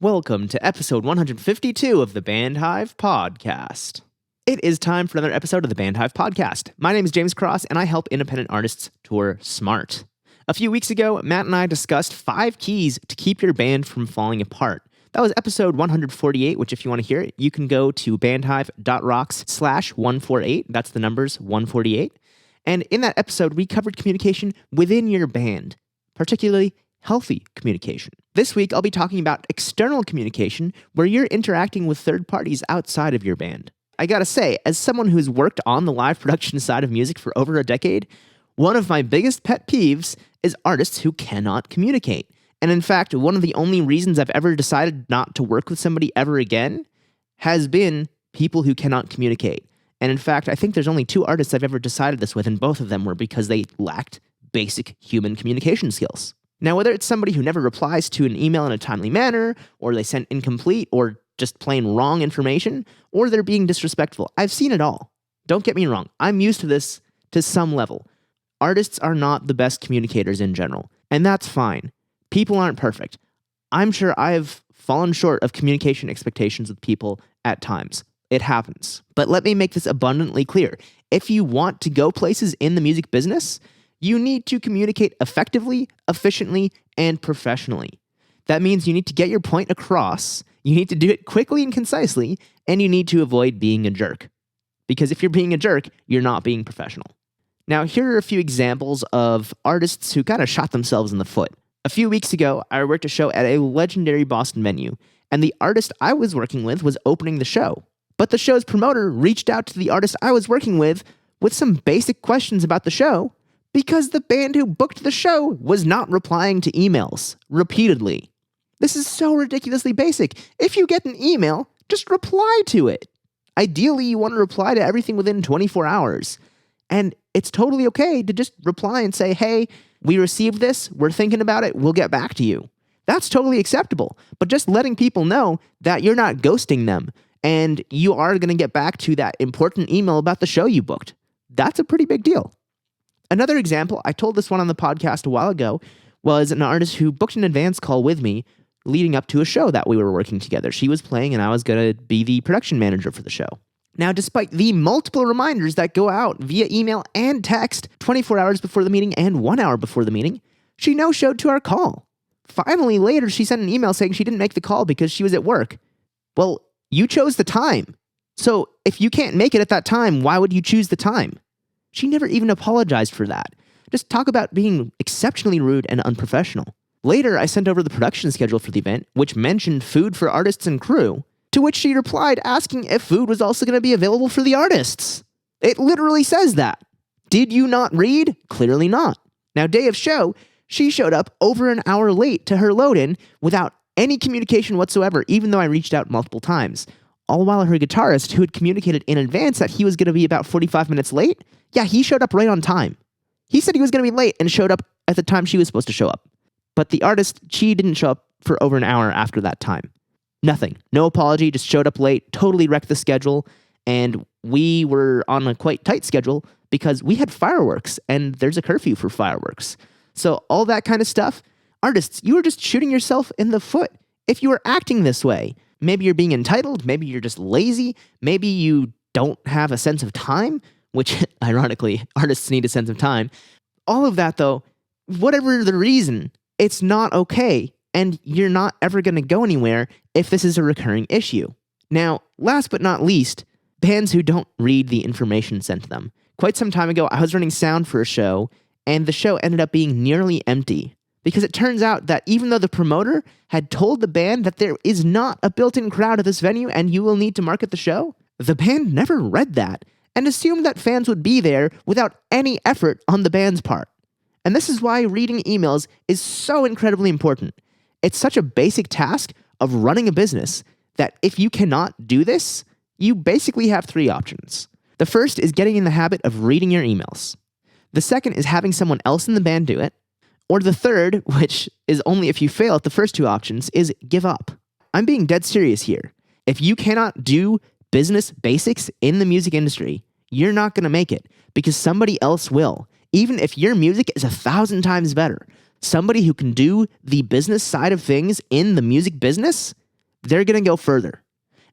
Welcome to episode 152 of the Band Hive Podcast. It is time for another episode of the Band Hive Podcast. My name is James Cross, and I help independent artists tour smart. A few weeks ago, Matt and I discussed 5 keys to keep your band from falling apart. That was episode 148, which if you want to hear it, you can go to bandhive.rocks/148. That's the numbers 148. And in that episode, we covered communication within your band, particularly healthy communication. This week, I'll be talking about external communication, where you're interacting with third parties outside of your band. I gotta say, as someone who's worked on the live production side of music for over a decade, one of my biggest pet peeves is artists who cannot communicate. And in fact, one of the only reasons I've ever decided not to work with somebody ever again has been people who cannot communicate. And in fact, I think there's only 2 artists I've ever decided this with, and both of them were because they lacked basic human communication skills. Now, whether it's somebody who never replies to an email in a timely manner, or they sent incomplete or just plain wrong information, or they're being disrespectful, I've seen it all. Don't get me wrong, I'm used to this to some level. Artists are not the best communicators in general, and that's fine. People aren't perfect. I'm sure I've fallen short of communication expectations with people at times. It happens. But let me make this abundantly clear. If you want to go places in the music business, you need to communicate effectively, efficiently, and professionally. That means you need to get your point across, you need to do it quickly and concisely, and you need to avoid being a jerk. Because if you're being a jerk, you're not being professional. Now, here are a few examples of artists who kind of shot themselves in the foot. A few weeks ago, I worked a show at a legendary Boston venue, and the artist I was working with was opening the show. But the show's promoter reached out to the artist I was working with some basic questions about the show, because the band who booked the show was not replying to emails repeatedly. This is so ridiculously basic. If you get an email, just reply to it. Ideally, you want to reply to everything within 24 hours. And it's totally okay to just reply and say, hey, we received this, we're thinking about it, we'll get back to you. That's totally acceptable. But just letting people know that you're not ghosting them and you are going to get back to that important email about the show you booked, that's a pretty big deal. Another example, I told this one on the podcast a while ago, was an artist who booked an advance call with me leading up to a show that we were working together. She was playing and I was going to be the production manager for the show. Now, despite the multiple reminders that go out via email and text 24 hours before the meeting and 1 hour before the meeting, she no-showed to our call. Finally, later, she sent an email saying she didn't make the call because she was at work. Well, you chose the time. So if you can't make it at that time, why would you choose the time? She never even apologized for that. Just talk about being exceptionally rude and unprofessional. Later, I sent over the production schedule for the event, which mentioned food for artists and crew, to which she replied asking if food was also going to be available for the artists. It literally says that. Did you not read? Clearly not. Now, day of show, she showed up over an hour late to her load-in without any communication whatsoever, even though I reached out multiple times. All while her guitarist, who had communicated in advance that he was going to be about 45 minutes late, yeah, he showed up right on time. He said he was going to be late and showed up at the time she was supposed to show up. But the artist, she didn't show up for over an hour after that time. Nothing. No apology, just showed up late, totally wrecked the schedule, and we were on a quite tight schedule because we had fireworks, and there's a curfew for fireworks. So all that kind of stuff, artists, you are just shooting yourself in the foot if you are acting this way. Maybe you're being entitled, maybe you're just lazy, maybe you don't have a sense of time, which, ironically, artists need a sense of time. All of that, though, whatever the reason, it's not okay, and you're not ever going to go anywhere if this is a recurring issue. Now, last but not least, bands who don't read the information sent to them. Quite some time ago, I was running sound for a show, and the show ended up being nearly empty, because it turns out that even though the promoter had told the band that there is not a built-in crowd at this venue and you will need to market the show, the band never read that and assumed that fans would be there without any effort on the band's part. And this is why reading emails is so incredibly important. It's such a basic task of running a business that if you cannot do this, you basically have 3 options. The first is getting in the habit of reading your emails. The second is having someone else in the band do it. Or the third, which is only if you fail at the first 2 options, is give up. I'm being dead serious here. If you cannot do business basics in the music industry, you're not going to make it because somebody else will. Even if your music is 1,000 times better, somebody who can do the business side of things in the music business they're going to go further.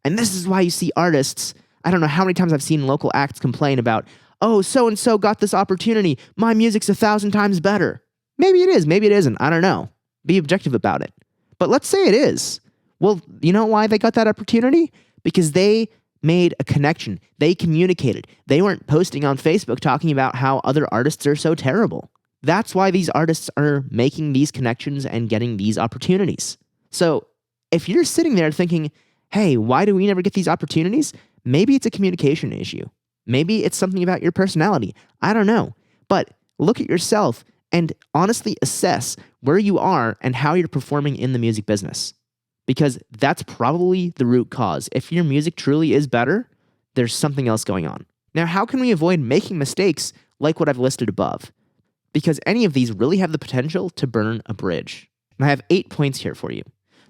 And this is why you see artists, I don't know how many times I've seen local acts complain about, oh, so-and-so got this opportunity. My music's 1,000 times better. Maybe it is, maybe it isn't. I don't know. Be objective about it. But let's say it is. Well, you know why they got that opportunity? Because they made a connection. They communicated. They weren't posting on Facebook talking about how other artists are so terrible. That's why these artists are making these connections and getting these opportunities. So if you're sitting there thinking, hey, why do we never get these opportunities? Maybe it's a communication issue. Maybe it's something about your personality. I don't know. But look at yourself and honestly assess where you are and how you're performing in the music business. Because that's probably the root cause. If your music truly is better, there's something else going on. Now, how can we avoid making mistakes like what I've listed above? Because any of these really have the potential to burn a bridge. And I have 8 points here for you.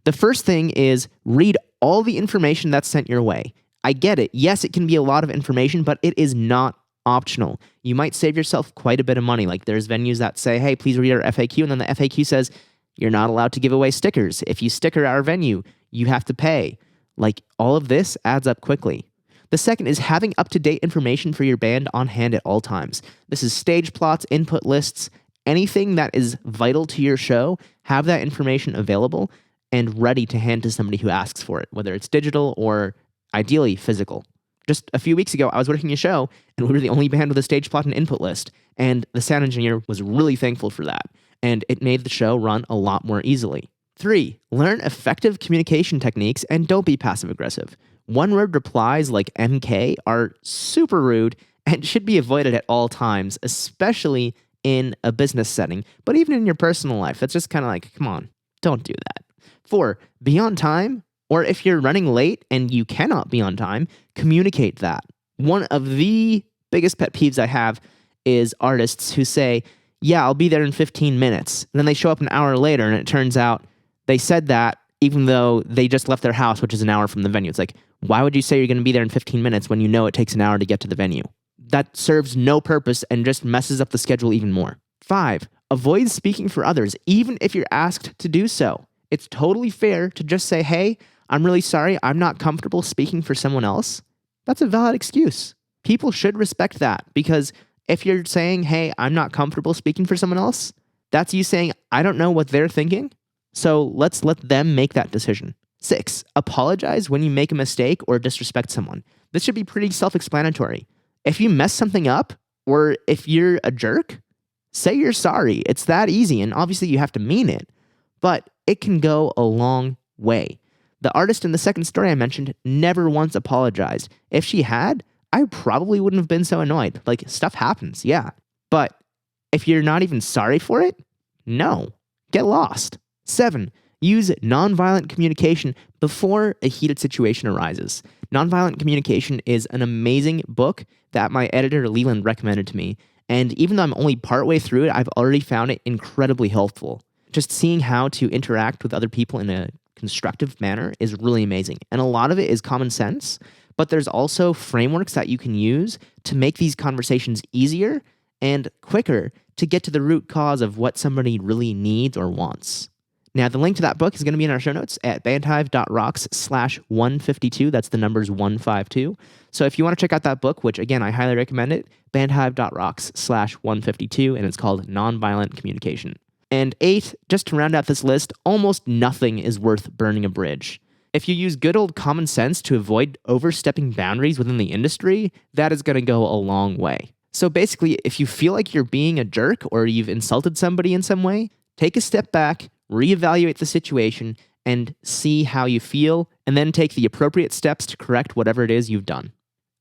The first thing is read all the information that's sent your way. I get it. Yes, it can be a lot of information, but it is not optional. You might save yourself quite a bit of money. Like there's venues that say, hey, please read our FAQ. And then the FAQ says, you're not allowed to give away stickers. If you sticker our venue, you have to pay. Like all of this adds up quickly. The second is having up-to-date information for your band on hand at all times. This is stage plots, input lists, anything that is vital to your show, have that information available and ready to hand to somebody who asks for it, whether it's digital or ideally physical. Just a few weeks ago, I was working a show, and we were the only band with a stage plot and input list, and the sound engineer was really thankful for that, and it made the show run a lot more easily. 3, learn effective communication techniques and don't be passive-aggressive. One-word replies like MK are super rude and should be avoided at all times, especially in a business setting, but even in your personal life. That's just kind of like, come on, don't do that. 4, be on time, or if you're running late and you cannot be on time, communicate that. One of the biggest pet peeves I have is artists who say, yeah, I'll be there in 15 minutes. And then they show up an hour later and it turns out they said that even though they just left their house, which is an hour from the venue. It's like, why would you say you're going to be there in 15 minutes when you know it takes an hour to get to the venue? That serves no purpose and just messes up the schedule even more. 5, avoid speaking for others, even if you're asked to do so. It's totally fair to just say, hey, I'm really sorry, I'm not comfortable speaking for someone else. That's a valid excuse. People should respect that because if you're saying, hey, I'm not comfortable speaking for someone else, that's you saying, I don't know what they're thinking, so let's let them make that decision. 6, apologize when you make a mistake or disrespect someone. This should be pretty self-explanatory. If you mess something up or if you're a jerk, say you're sorry. It's that easy, and obviously you have to mean it, but it can go a long way. The artist in the second story I mentioned never once apologized. If she had, I probably wouldn't have been so annoyed. Like, stuff happens, yeah. But if you're not even sorry for it, no. Get lost. 7, use nonviolent communication before a heated situation arises. Nonviolent Communication is an amazing book that my editor Leland recommended to me. And even though I'm only partway through it, I've already found it incredibly helpful. Just seeing how to interact with other people in a constructive manner is really amazing. And a lot of it is common sense, but there's also frameworks that you can use to make these conversations easier and quicker to get to the root cause of what somebody really needs or wants. Now, the link to that book is going to be in our show notes at bandhive.rocks/152. That's the numbers 152. So if you want to check out that book, which again, I highly recommend it, bandhive.rocks/152, and it's called Nonviolent Communication. And 8, just to round out this list, almost nothing is worth burning a bridge. If you use good old common sense to avoid overstepping boundaries within the industry, that is going to go a long way. So basically, if you feel like you're being a jerk or you've insulted somebody in some way, take a step back, reevaluate the situation, and see how you feel, and then take the appropriate steps to correct whatever it is you've done.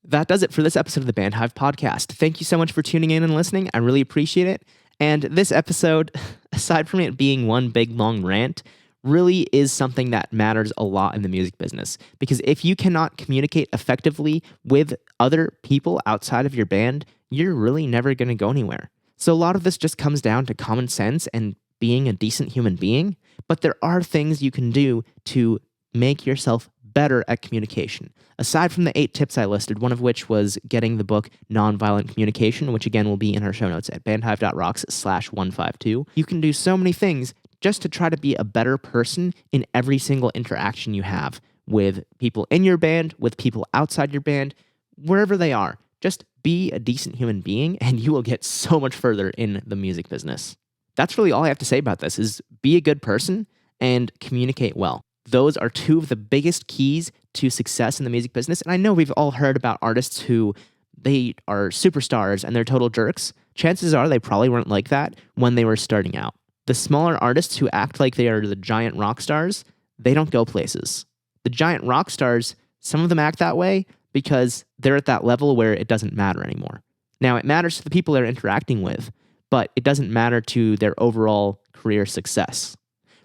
That does it for this episode of the Bandhive Podcast. Thank you so much for tuning in and listening. I really appreciate it. And this episode, aside from it being one big long rant, really is something that matters a lot in the music business. Because if you cannot communicate effectively with other people outside of your band, you're really never going to go anywhere. So a lot of this just comes down to common sense and being a decent human being, but there are things you can do to make yourself better at communication. Aside from the 8 tips I listed, one of which was getting the book Nonviolent Communication, which again will be in our show notes at bandhive.rocks/152. You can do so many things just to try to be a better person in every single interaction you have with people in your band, with people outside your band, wherever they are. Just be a decent human being and you will get so much further in the music business. That's really all I have to say about this is be a good person and communicate well. Those are two of the biggest keys to success in the music business. And I know we've all heard about artists who they are superstars and they're total jerks. Chances are they probably weren't like that when they were starting out. The smaller artists who act like they are the giant rock stars, they don't go places. The giant rock stars, some of them act that way because they're at that level where it doesn't matter anymore. Now, it matters to the people they're interacting with, but it doesn't matter to their overall career success.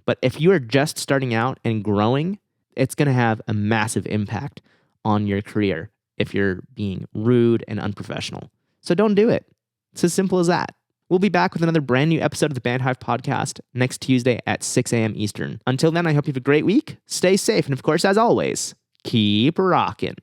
But if you are just starting out and growing, it's going to have a massive impact on your career if you're being rude and unprofessional. So don't do it. It's as simple as that. We'll be back with another brand new episode of the Band Hive podcast next Tuesday at 6 a.m. Eastern. Until then, I hope you have a great week. Stay safe. And of course, as always, keep rocking.